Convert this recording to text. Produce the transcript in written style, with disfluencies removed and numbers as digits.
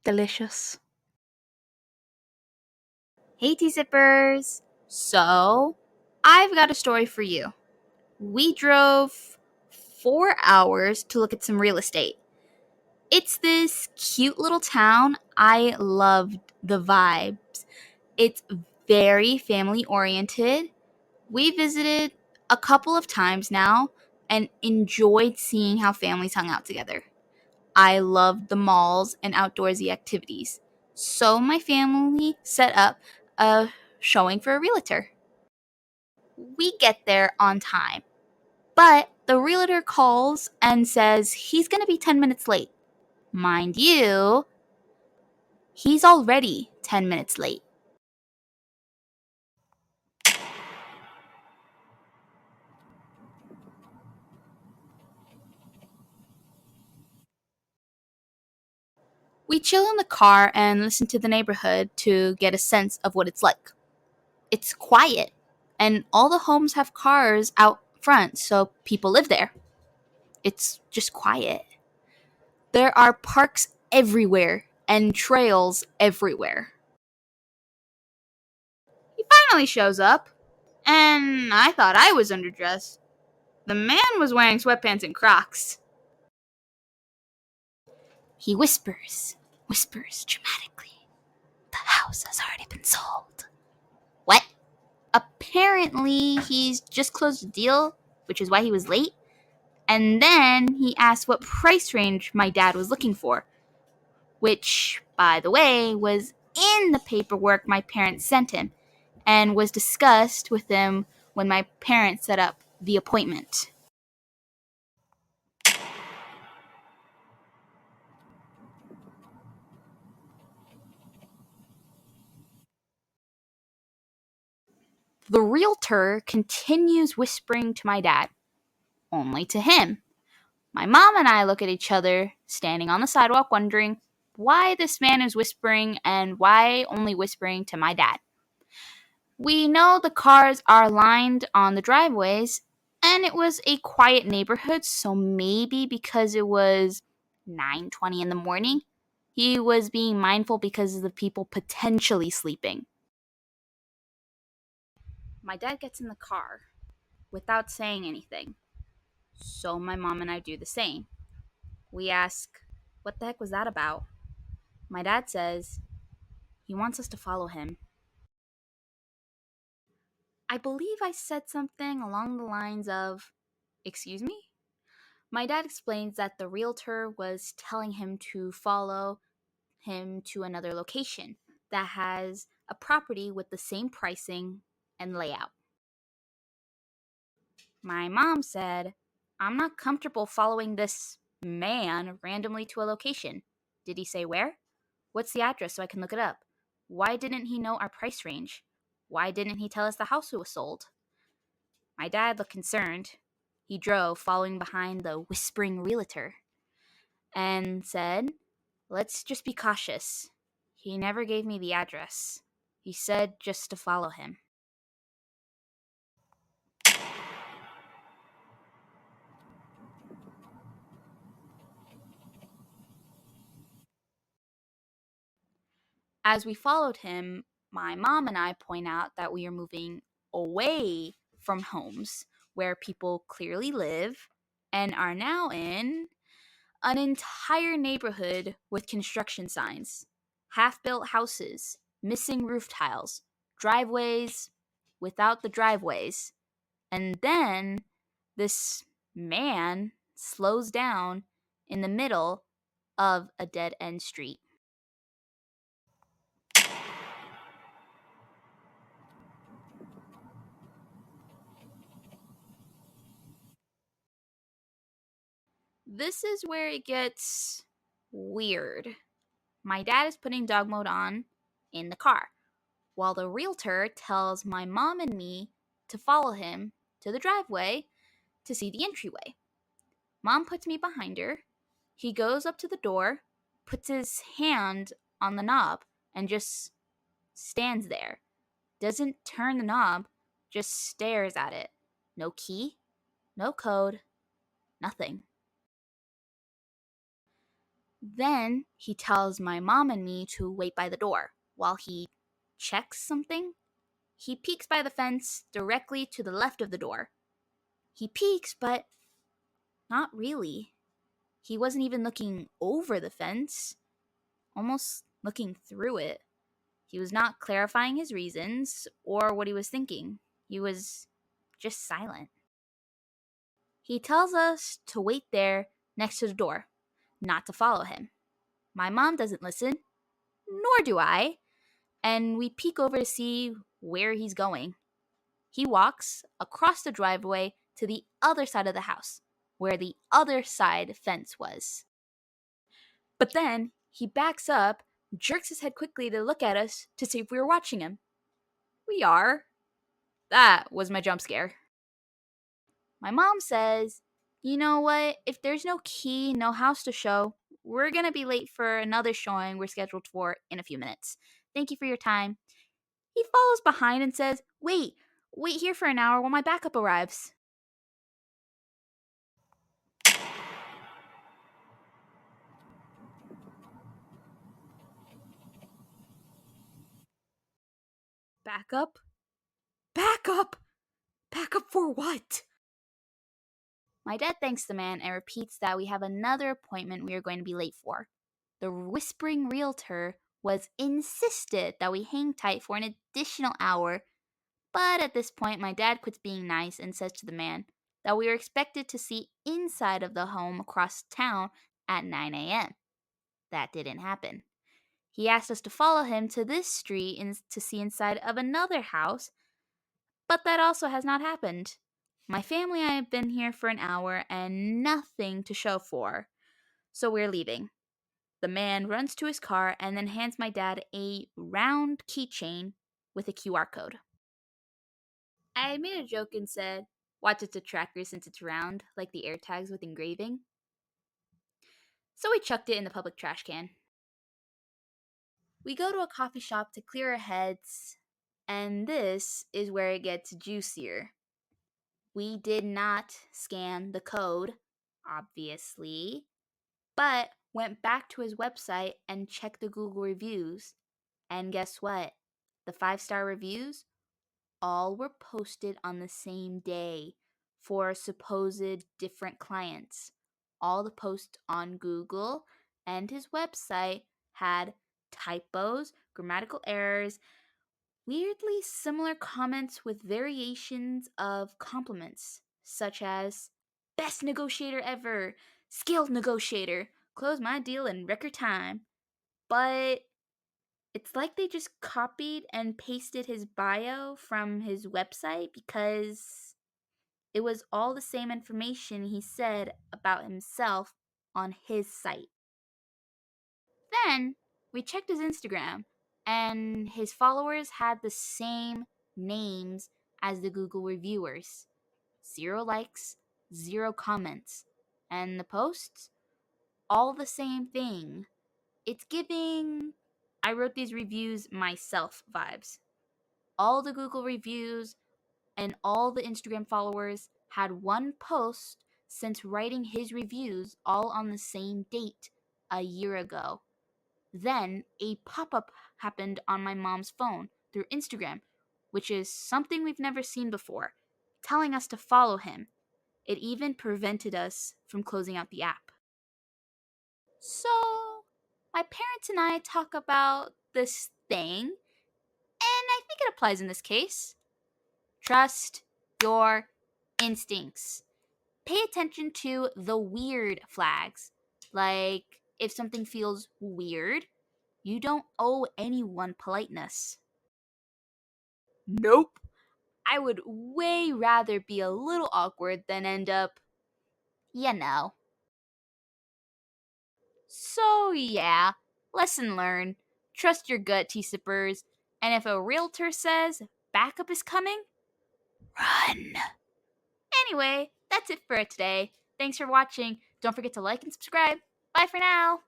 Delicious. Hey, Tea Sippers! So, I've got a story for you. We drove 4 hours to look at some real estate. It's this cute little town. I loved the vibes. It's very family oriented. We visited a couple of times now and enjoyed seeing how families hung out together. I loved the malls and outdoorsy activities. So my family set up a showing for a realtor. We get there on time, but the realtor calls and says he's going to be 10 minutes late. Mind you, he's already 10 minutes late. We chill in the car and listen to the neighborhood to get a sense of what it's like. It's quiet, and all the homes have cars out front, so people live there. It's just quiet. There are parks everywhere and trails everywhere. He finally shows up, and I thought I was underdressed. The man was wearing sweatpants and Crocs. He whispers dramatically. The house has already been sold. What? Apparently, he's just closed a deal, which is why he was late. And then he asked what price range my dad was looking for, which, by the way, was in the paperwork my parents sent him and was discussed with him when my parents set up the appointment. The realtor continues whispering to my dad, only to him. My mom and I look at each other, standing on the sidewalk, wondering why this man is whispering and why only whispering to my dad. We know the cars are lined on the driveways, and it was a quiet neighborhood, so maybe because it was 9:20 in the morning, he was being mindful because of the people potentially sleeping. My dad gets in the car without saying anything, so my mom and I do the same. We ask, "What the heck was that about?" My dad says he wants us to follow him. I believe I said something along the lines of, "Excuse me?" My dad explains that the realtor was telling him to follow him to another location that has a property with the same pricing and layout. My mom said, "I'm not comfortable following this man randomly to a location. Did he say where? What's the address so I can look it up? Why didn't he know our price range? Why didn't he tell us the house was sold?" My dad looked concerned. He drove, following behind the whispering realtor, and said, "Let's just be cautious. He never gave me the address. He said just to follow him." As we followed him, my mom and I point out that we are moving away from homes where people clearly live and are now in an entire neighborhood with construction signs, half built houses, missing roof tiles, driveways without the driveways. And then this man slows down in the middle of a dead end street. This is where it gets weird. My dad is putting dog mode on in the car, while the realtor tells my mom and me to follow him to the driveway to see the entryway. Mom puts me behind her. He goes up to the door, puts his hand on the knob, and just stands there. Doesn't turn the knob, just stares at it. No key, no code, nothing. Then he tells my mom and me to wait by the door while he checks something. He peeks by the fence directly to the left of the door. He peeks, but not really. He wasn't even looking over the fence, almost looking through it. He was not clarifying his reasons or what he was thinking. He was just silent. He tells us to wait there next to the door, not to follow him. My mom doesn't listen, nor do I, and we peek over to see where he's going. He walks across the driveway to the other side of the house, where the other side fence was. But then he backs up, jerks his head quickly to look at us to see if we were watching him. We are. That was my jump scare. My mom says, "You know what? If there's no key, no house to show, we're going to be late for another showing we're scheduled for in a few minutes. Thank you for your time." He follows behind and says, wait here for an hour while my backup arrives." Backup? Backup? Backup for what? My dad thanks the man and repeats that we have another appointment we are going to be late for. The whispering realtor was insisted that we hang tight for an additional hour, but at this point my dad quits being nice and says to the man that we are expected to see inside of the home across town at 9 a.m. That didn't happen. He asked us to follow him to this street to see inside of another house, but that also has not happened. My family and I have been here for an hour and nothing to show for, so we're leaving. The man runs to his car and then hands my dad a round keychain with a QR code. I made a joke and said, "Watch it's a tracker since it's round, like the air tags with engraving." So we chucked it in the public trash can. We go to a coffee shop to clear our heads, and this is where it gets juicier. We did not scan the code, obviously, but went back to his website and checked the Google reviews. And guess what? The 5-star reviews all were posted on the same day for supposed different clients. All the posts on Google and his website had typos, grammatical errors, weirdly similar comments with variations of compliments, such as "best negotiator ever," "skilled negotiator," "close my deal in record time." But it's like they just copied and pasted his bio from his website because it was all the same information he said about himself on his site. Then we checked his Instagram, and his followers had the same names as the Google reviewers: 0 likes, 0 comments. And the posts? All the same thing. It's giving "I wrote these reviews myself" vibes. All the Google reviews and all the Instagram followers had one post since writing his reviews all on the same date a year ago. Then a pop up happened on my mom's phone through Instagram, which is something we've never seen before, telling us to follow him. It even prevented us from closing out the app. So, my parents and I talk about this thing, and I think it applies in this case. Trust your instincts. Pay attention to the weird flags. Like, if something feels weird, you don't owe anyone politeness. Nope. I would way rather be a little awkward than end up, you know. So, yeah, lesson learned. Trust your gut, tea sippers. And if a realtor says backup is coming, run. Anyway, that's it for today. Thanks for watching. Don't forget to like and subscribe. Bye for now.